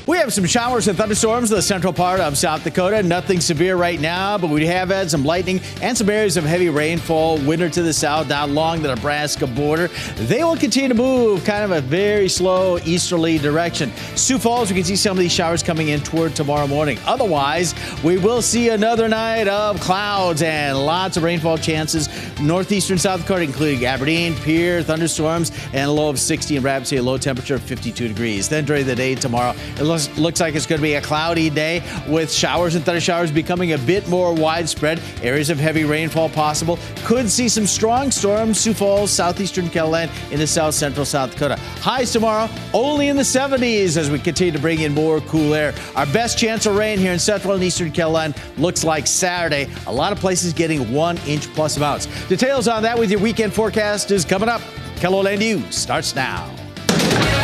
We have some showers and thunderstorms in the central part of South Dakota. Nothing severe right now, but we have had some lightning and some areas of heavy rainfall. Winter to the south down along the Nebraska border. They will continue to move kind of a very slow easterly direction. Sioux Falls, we can see some of these showers coming in toward tomorrow morning. Otherwise, we will see another night of clouds and lots of rainfall chances. Northeastern South Dakota, including Aberdeen, Pierre, thunderstorms, and a low of 60 in Rapid City, a low temperature of 52 degrees. Then during the day tomorrow, it looks like it's going to be a cloudy day with showers and thunder showers becoming a bit more widespread. Areas of heavy rainfall possible. Could see some strong storms, Sioux Falls, southeastern KELOLAND, into south central South Dakota. Highs tomorrow only in the 70s as we continue to bring in more cool air. Our best chance of rain here in central and eastern KELOLAND looks like Saturday. A lot of places getting 1 inch plus amounts. Details on that with your weekend forecast is coming up. KELOLAND News starts now.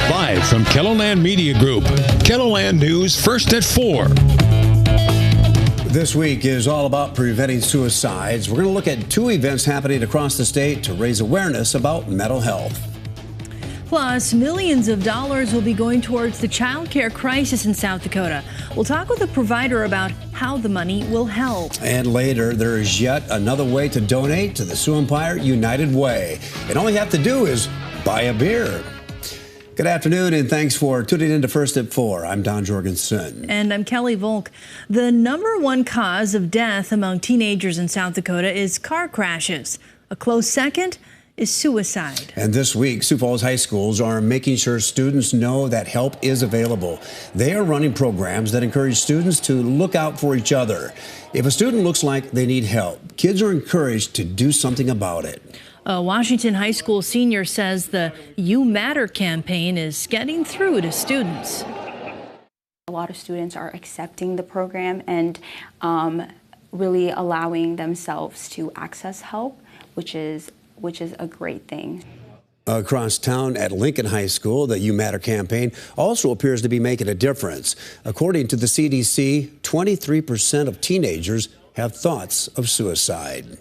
Live from KELOLAND Media Group, KELOLAND News first at 4. This week is all about preventing suicides. We're going to look at 2 events happening across the state to raise awareness about mental health. Plus, millions of dollars will be going towards the child care crisis in South Dakota. We'll talk with a provider about how the money will help. And later, there is yet another way to donate to the Sioux Empire United Way. And all you have to do is buy a beer. Good afternoon, and thanks for tuning in to First at 4. I'm Don Jorgensen. And I'm Kelly Volk. The #1 cause of death among teenagers in South Dakota is car crashes. A close second is suicide. And this week, Sioux Falls high schools are making sure students know that help is available. They are running programs that encourage students to look out for each other. If a student looks like they need help, kids are encouraged to do something about it. A Washington high school senior says the You Matter campaign is getting through to students. A lot of students are accepting the program and really allowing themselves to access help, which is a great thing. Across town at Lincoln High School, the You Matter campaign also appears to be making a difference. According to the CDC, 23% of teenagers have thoughts of suicide.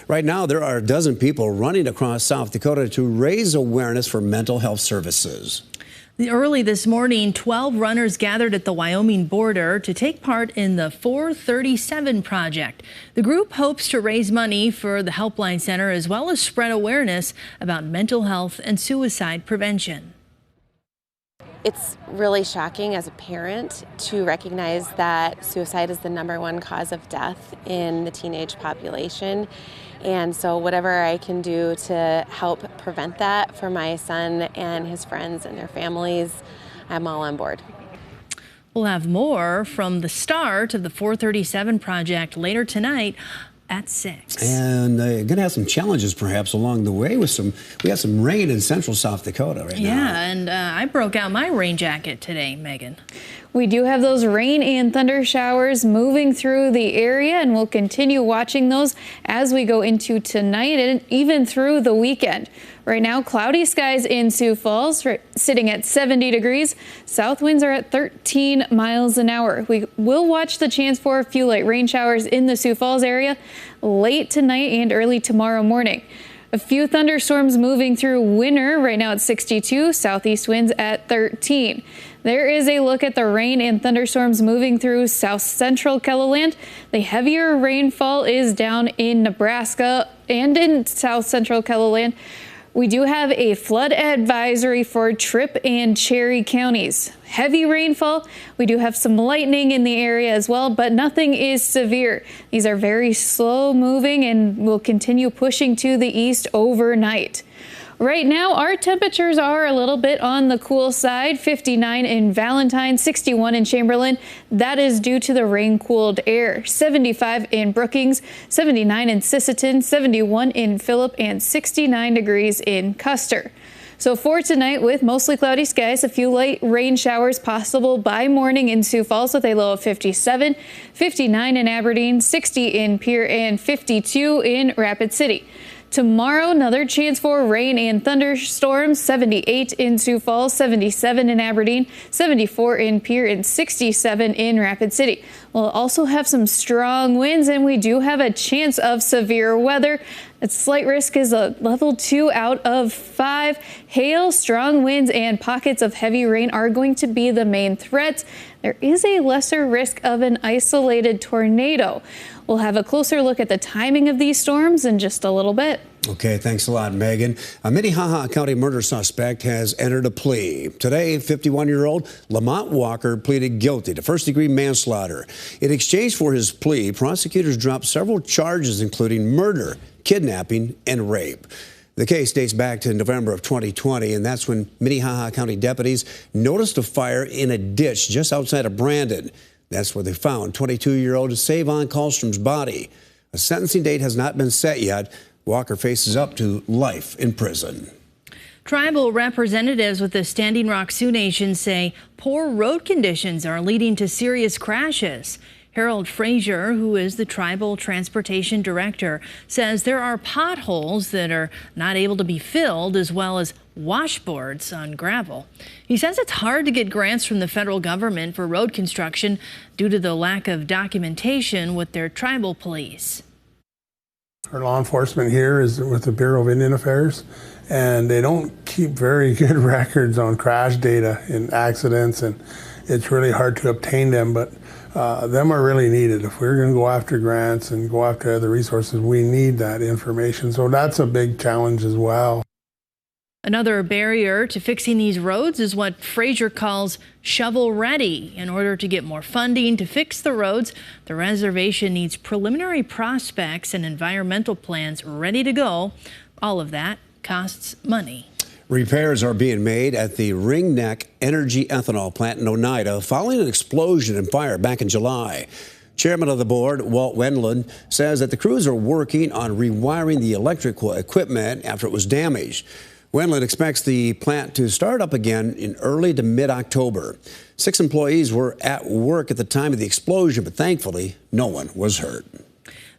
Right now, there are a dozen people running across South Dakota to raise awareness for mental health services. Early this morning, 12 runners gathered at the Wyoming border to take part in the 437 project. The group hopes to raise money for the Helpline Center as well as spread awareness about mental health and suicide prevention. It's really shocking as a parent to recognize that suicide is the #1 cause of death in the teenage population. And so whatever I can do to help prevent that for my son and his friends and their families, I'm all on board. We'll have more from the start of the 437 project later tonight at 6. And going to have some challenges perhaps along the way we got some rain in central South Dakota right now. Yeah, and I broke out my rain jacket today, Megan. We do have those rain and thunder showers moving through the area, and we'll continue watching those as we go into tonight and even through the weekend. Right now, cloudy skies in Sioux Falls, sitting at 70 degrees. South winds are at 13 miles an hour. We will watch the chance for a few light rain showers in the Sioux Falls area late tonight and early tomorrow morning. A few thunderstorms moving through Winter right now at 62, southeast winds at 13. There is a look at the rain and thunderstorms moving through south central KELOLAND. The heavier rainfall is down in Nebraska and in south central KELOLAND. We do have a flood advisory for Tripp and Cherry counties. Heavy rainfall. We do have some lightning in the area as well, but nothing is severe. These are very slow moving and will continue pushing to the east overnight. Right now, our temperatures are a little bit on the cool side, 59 in Valentine, 61 in Chamberlain. That is due to the rain-cooled air. 75 in Brookings, 79 in Sisseton, 71 in Phillip, and 69 degrees in Custer. So for tonight, with mostly cloudy skies, a few light rain showers possible by morning in Sioux Falls with a low of 57, 59 in Aberdeen, 60 in Pierre, and 52 in Rapid City. Tomorrow, another chance for rain and thunderstorms, 78 in Sioux Falls, 77 in Aberdeen, 74 in Pierre, and 67 in Rapid City. We'll also have some strong winds, and we do have a chance of severe weather. Its slight risk is a level 2 out of 5. Hail, strong winds, and pockets of heavy rain are going to be the main threats. There is a lesser risk of an isolated tornado. We'll have a closer look at the timing of these storms in just a little bit. Okay, thanks a lot, Megan. A Minnehaha County murder suspect has entered a plea. Today, 51-year-old Lamont Walker pleaded guilty to first-degree manslaughter. In exchange for his plea, prosecutors dropped several charges, including murder, kidnapping, and rape. The case dates back to November of 2020, and that's when Minnehaha County deputies noticed a fire in a ditch just outside of Brandon. That's where they found 22-year-old Savon Kallstrom's body. A sentencing date has not been set yet. Walker faces up to life in prison. Tribal representatives with the Standing Rock Sioux Nation say poor road conditions are leading to serious crashes. Harold Frazier, who is the tribal transportation director, says there are potholes that are not able to be filled, as well as washboards on gravel. He says it's hard to get grants from the federal government for road construction due to the lack of documentation with their tribal police. Our law enforcement here is with the Bureau of Indian Affairs, and they don't keep very good records on crash data in accidents, and it's really hard to obtain them, but them are really needed. If we're going to go after grants and go after other resources, we need that information. So that's a big challenge as well. Another barrier to fixing these roads is what Frazier calls shovel ready. In order to get more funding to fix the roads, the reservation needs preliminary prospects and environmental plans ready to go. All of that costs money. Repairs are being made at the Ring Neck Energy Ethanol plant in Oneida following an explosion and fire back in July. Chairman of the board, Walt Wendland, says that the crews are working on rewiring the electrical equipment after it was damaged. Wendland expects the plant to start up again in early to mid-October. 6 employees were at work at the time of the explosion, but thankfully no one was hurt.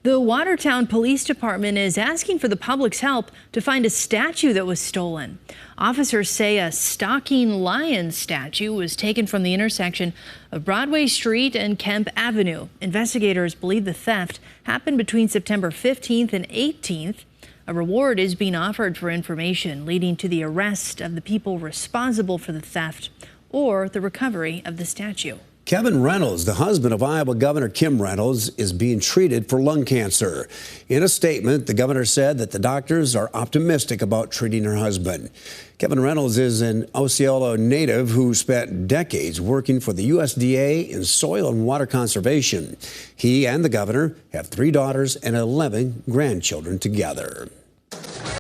The Watertown Police Department is asking for the public's help to find a statue that was stolen. Officers say a stalking lion statue was taken from the intersection of Broadway Street and Kemp Avenue. Investigators believe the theft happened between September 15th and 18th. A reward is being offered for information leading to the arrest of the people responsible for the theft or the recovery of the statue. Kevin Reynolds, the husband of Iowa Governor Kim Reynolds, is being treated for lung cancer. In a statement, the governor said that the doctors are optimistic about treating her husband. Kevin Reynolds is an Osceola native who spent decades working for the USDA in soil and water conservation. He and the governor have 3 daughters and 11 grandchildren together.